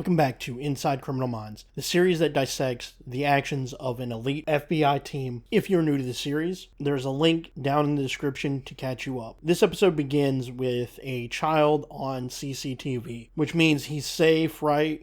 Welcome back to Inside Criminal Minds, the series that dissects the actions of an elite FBI team. If you're new to the series, there's a link down in the description to catch you up. This episode begins with a child on CCTV, which means he's safe, right?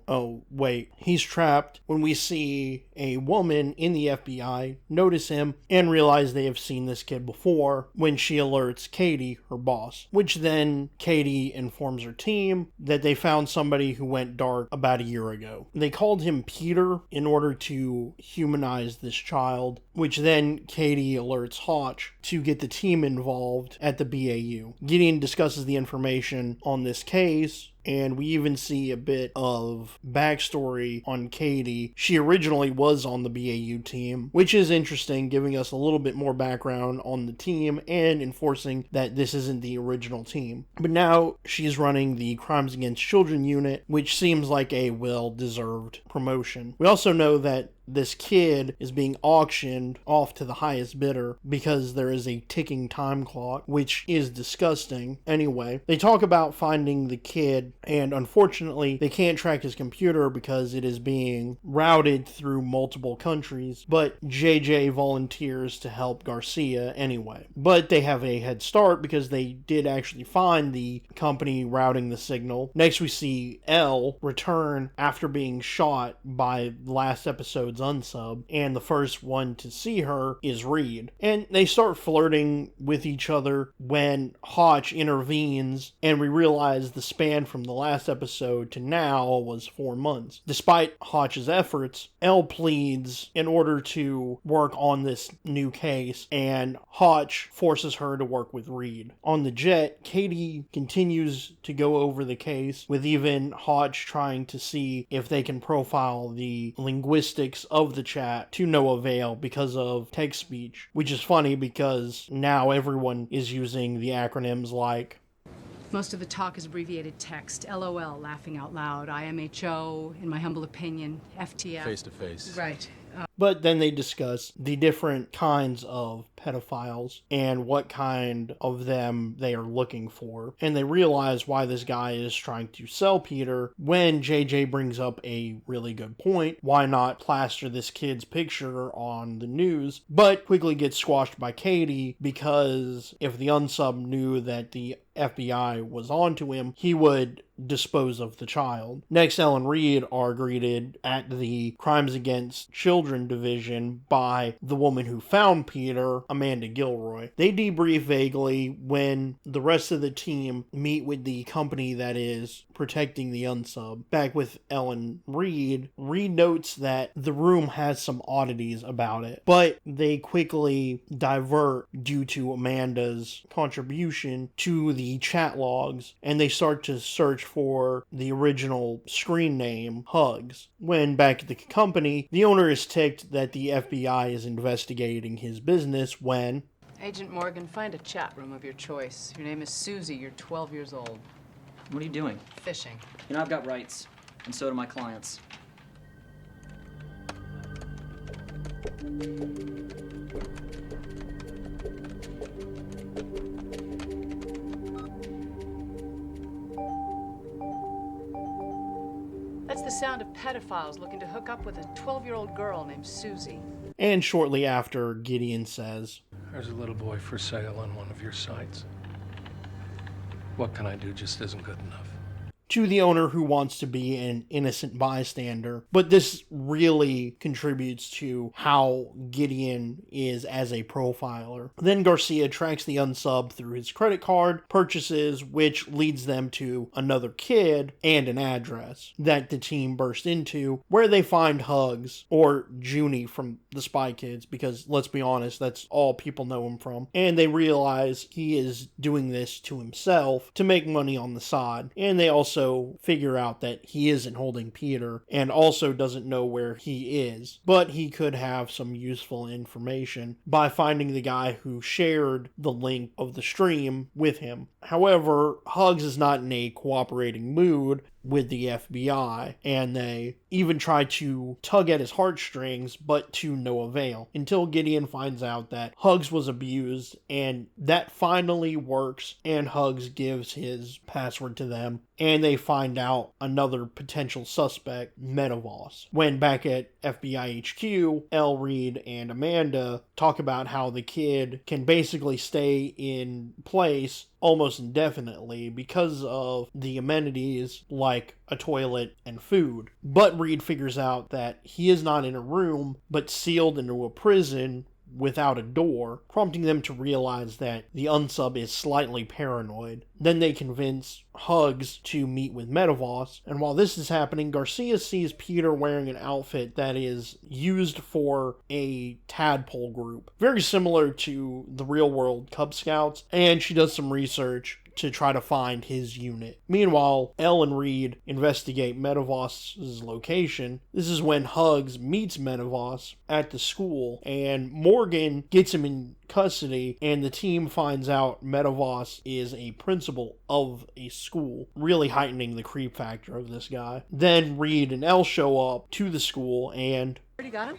Oh, wait, he's trapped when we see a woman in the FBI notice him and realize they have seen this kid before when she alerts Katie, her boss, which then Katie informs her team that they found somebody who went dark about a year ago. They called him Peter in order to humanize this child, which then Katie alerts Hotch to get the team involved at the BAU. Gideon discusses the information on this case, and we even see a bit of backstory on Katie. She originally was on the BAU team, which is interesting, giving us a little bit more background on the team and enforcing that this isn't the original team. But now she's running the Crimes Against Children unit, which seems like a well-deserved promotion. We also know that this kid is being auctioned off to the highest bidder because there is a ticking time clock, which is disgusting. Anyway, they talk about finding the kid, and unfortunately, they can't track his computer because it is being routed through multiple countries, but JJ volunteers to help Garcia anyway. But they have a head start because they did actually find the company routing the signal. Next, we see Elle return after being shot by last episode's unsub, and the first one to see her is Reed. And they start flirting with each other when Hotch intervenes, and we realize the span from the last episode to now was 4 months. Despite Hotch's efforts, Elle pleads in order to work on this new case, and Hotch forces her to work with Reed. On the jet, Katie continues to go over the case, with even Hotch trying to see if they can profile the linguistics of the chat to no avail because of text speech, which is funny because now everyone is using the acronyms like most of the talk is abbreviated text. LOL, laughing out loud. IMHO, in my humble opinion. FTF. Face to face. Right. But then they discuss the different kinds of pedophiles and what kind of them they are looking for. And they realize why this guy is trying to sell Peter when JJ brings up a really good point. Why not plaster this kid's picture on the news? But quickly gets squashed by Katie because if the unsub knew that the FBI was onto him, he would dispose of the child. Next, Elle and Reed are greeted at the Crimes Against Children division by the woman who found Peter, Amanda Gilroy. They debrief vaguely when the rest of the team meet with the company that is protecting the unsub. Back with Elle and Reed, Reed notes that the room has some oddities about it, but they quickly divert due to Amanda's contribution to the chat logs, and they start to search for the original screen name, Hugs. When back at the company, the owner is ticked that the FBI is investigating his business when Agent Morgan, find a chat room of your choice. Your name is Susie, you're 12 years old. What are you doing? Fishing. You know, I've got rights, and so do my clients. That's the sound of pedophiles looking to hook up with a 12-year-old girl named Susie. And shortly after, Gideon says, "There's a little boy for sale on one of your sites. What can I do just isn't good enough." To the owner who wants to be an innocent bystander. But this really contributes to how Gideon is as a profiler. Then Garcia tracks the unsub through his credit card purchases, which leads them to another kid and an address that the team burst into, where they find Hugs, or Junie from the Spy Kids, because let's be honest, that's all people know him from. And they realize he is doing this to himself to make money on the side. And they also figure out that he isn't holding Peter and also doesn't know where he is, but he could have some useful information by finding the guy who shared the link of the stream with him. However, Hugs is not in a cooperating mood with the FBI, and they even try to tug at his heartstrings, but to no avail, until Gideon finds out that Hugs was abused, and that finally works, and Hugs gives his password to them, and they find out another potential suspect, Medavos. When back at FBI HQ, Elle, Reed, and Amanda talk about how the kid can basically stay in place almost indefinitely because of the amenities like a toilet and food. But Reed figures out that he is not in a room, but sealed into a prison without a door, prompting them to realize that the unsub is slightly paranoid. Then they convince Hugs to meet with Medavos, and while this is happening, Garcia sees Peter wearing an outfit that is used for a tadpole group, very similar to the real-world Cub Scouts, and she does some research to try to find his unit. Meanwhile, Elle and Reed investigate Medavos' location. This is when Hugs meets Medavos at the school, and Morgan gets him in custody, and the team finds out Medavos is a principal of a school, really heightening the creep factor of this guy. Then Reed and Elle show up to the school, and Already got him?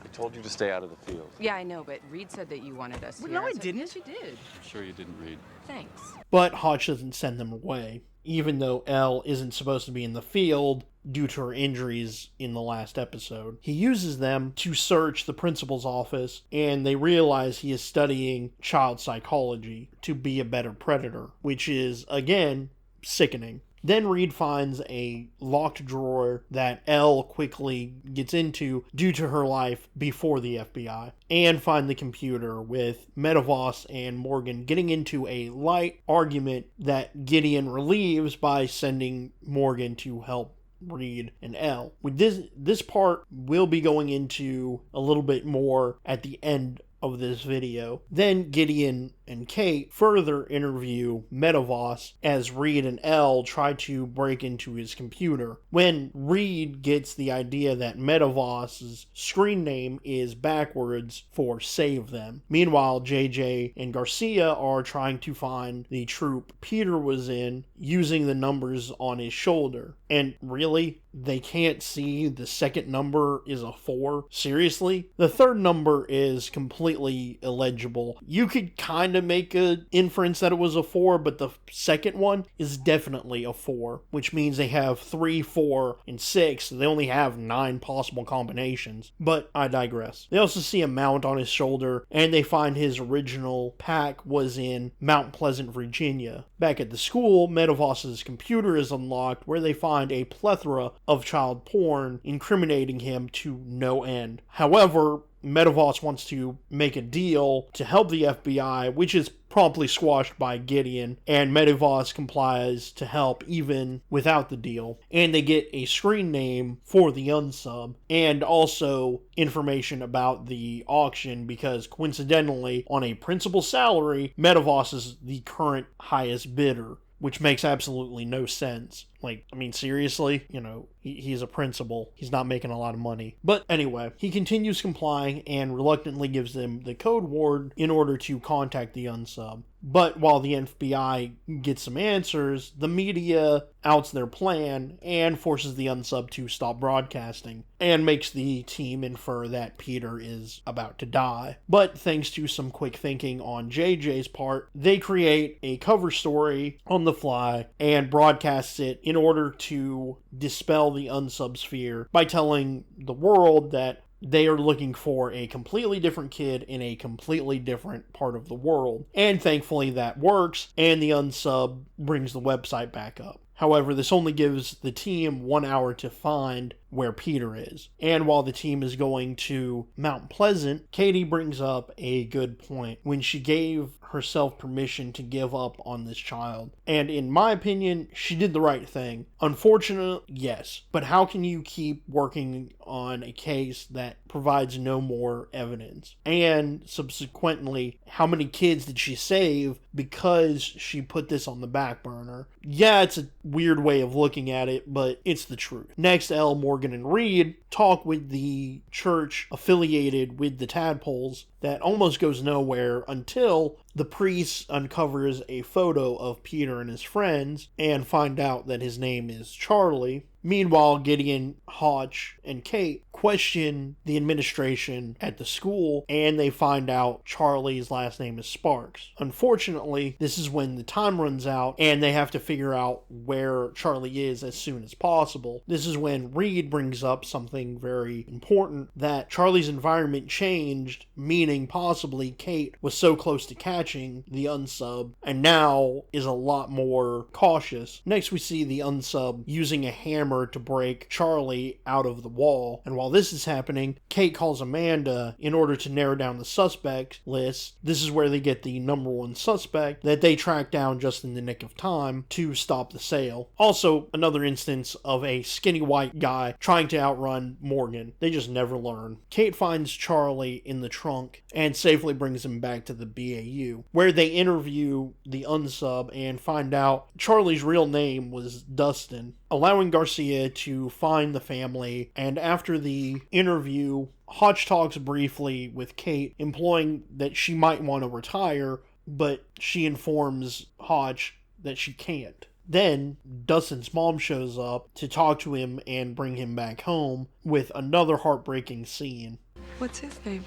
I told you to stay out of the field. Yeah, I know, but Reed said that you wanted us Well, here. no, I said, didn't. Yes, you did. I'm sure you didn't read. Thanks. but Hodge doesn't send them away, even though Elle isn't supposed to be in the field due to her injuries in the last episode. He uses them to search the principal's office, and they realize he is studying child psychology to be a better predator, which is, again, sickening. Then Reed finds a locked drawer that Elle quickly gets into due to her life before the FBI, and find the computer with Medavos and Morgan getting into a light argument that Gideon relieves by sending Morgan to help Reed and Elle. With this part will be going into a little bit more at the end of this video. Then Gideon and Kate further interview Medavos as Reed and Elle try to break into his computer. When Reed gets the idea that Medavos' screen name is backwards for Save Them. Meanwhile, JJ and Garcia are trying to find the troop Peter was in using the numbers on his shoulder. And really, they can't see the second number is a 4? Seriously? The third number is completely illegible. You could kind of make an inference that it was a 4, but the second one is definitely a 4, which means they have 3, 4, and 6. So they only have 9 possible combinations. But I digress. They also see a mount on his shoulder, and they find his original pack was in Mount Pleasant, Virginia. Back at the school, Medavos' computer is unlocked, where they find a plethora of child porn incriminating him to no end. However, Medavos wants to make a deal to help the FBI, which is promptly squashed by Gideon, and Medavos complies to help even without the deal. And they get a screen name for the unsub, and also information about the auction, because coincidentally, on a principal salary, Medavos is the current highest bidder, which makes absolutely no sense. Like, I mean, seriously? You know, he's a principal. He's not making a lot of money. But anyway, he continues complying and reluctantly gives them the code word in order to contact the unsub. But while the FBI gets some answers, the media outs their plan and forces the unsub to stop broadcasting, and makes the team infer that Peter is about to die. But thanks to some quick thinking on JJ's part, they create a cover story on the fly and broadcasts it in order to dispel the unsub's fear by telling the world that they are looking for a completely different kid in a completely different part of the world. And thankfully that works, and the unsub brings the website back up. However, this only gives the team 1 hour to find where Peter is. And while the team is going to Mount Pleasant, Katie brings up a good point when she gave herself permission to give up on this child. And in my opinion, she did the right thing. Unfortunate, yes. But how can you keep working on a case that provides no more evidence. And subsequently, how many kids did she save because she put this on the back burner? Yeah, it's a weird way of looking at it, but it's the truth. Next, Elle, Morgan, and Reed talk with the church affiliated with the Tadpoles that almost goes nowhere until the priest uncovers a photo of Peter and his friends and find out that his name is Charlie. Meanwhile, Gideon, Hotch, and Kate question the administration at the school, and they find out Charlie's last name is Sparks. Unfortunately, this is when the time runs out, and they have to figure out where Charlie is as soon as possible. This is when Reed brings up something very important, that Charlie's environment changed, meaning possibly Kate was so close to catching the unsub, and now is a lot more cautious. Next, we see the unsub using a hammer to break Charlie out of the wall, and while this is happening, Kate calls Amanda in order to narrow down the suspect list. This is where they get the number one suspect that they track down just in the nick of time to stop the sale. Also, another instance of a skinny white guy trying to outrun Morgan. They just never learn. Kate finds Charlie in the trunk and safely brings him back to the BAU, where they interview the unsub and find out Charlie's real name was Dustin, allowing Garcia to find the family. And after the interview, Hotch talks briefly with Kate, implying that she might want to retire, but she informs Hotch that she can't. Then, Dustin's mom shows up to talk to him and bring him back home with another heartbreaking scene. What's his name?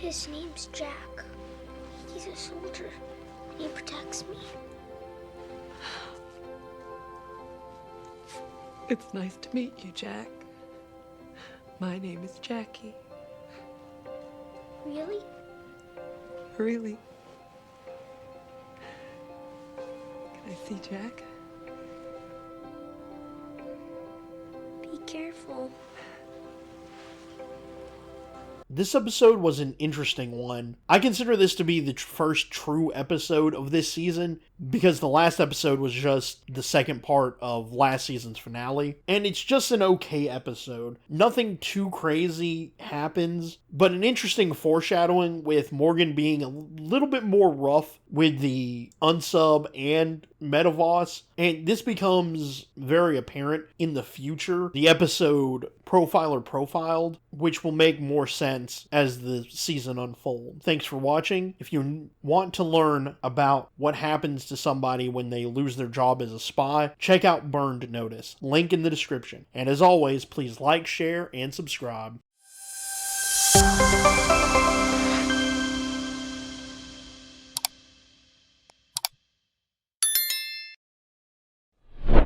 His name's Jack. He's a soldier. He protects me. It's nice to meet you, Jack. My name is Jackie. Really? Really? Can I see Jack? Be careful. This episode was an interesting one. I consider this to be the first true episode of this season because the last episode was just the second part of last season's finale. And it's just an okay episode. Nothing too crazy happens, but an interesting foreshadowing with Morgan being a little bit more rough with the unsub and Metavoss. And this becomes very apparent in the future. The episode Profiler Profiled, which will make more sense as the season unfolds. Thanks for watching. If you want to learn about what happens to somebody when they lose their job as a spy, check out Burned Notice. Link in the description. And as always, please like, share, and subscribe.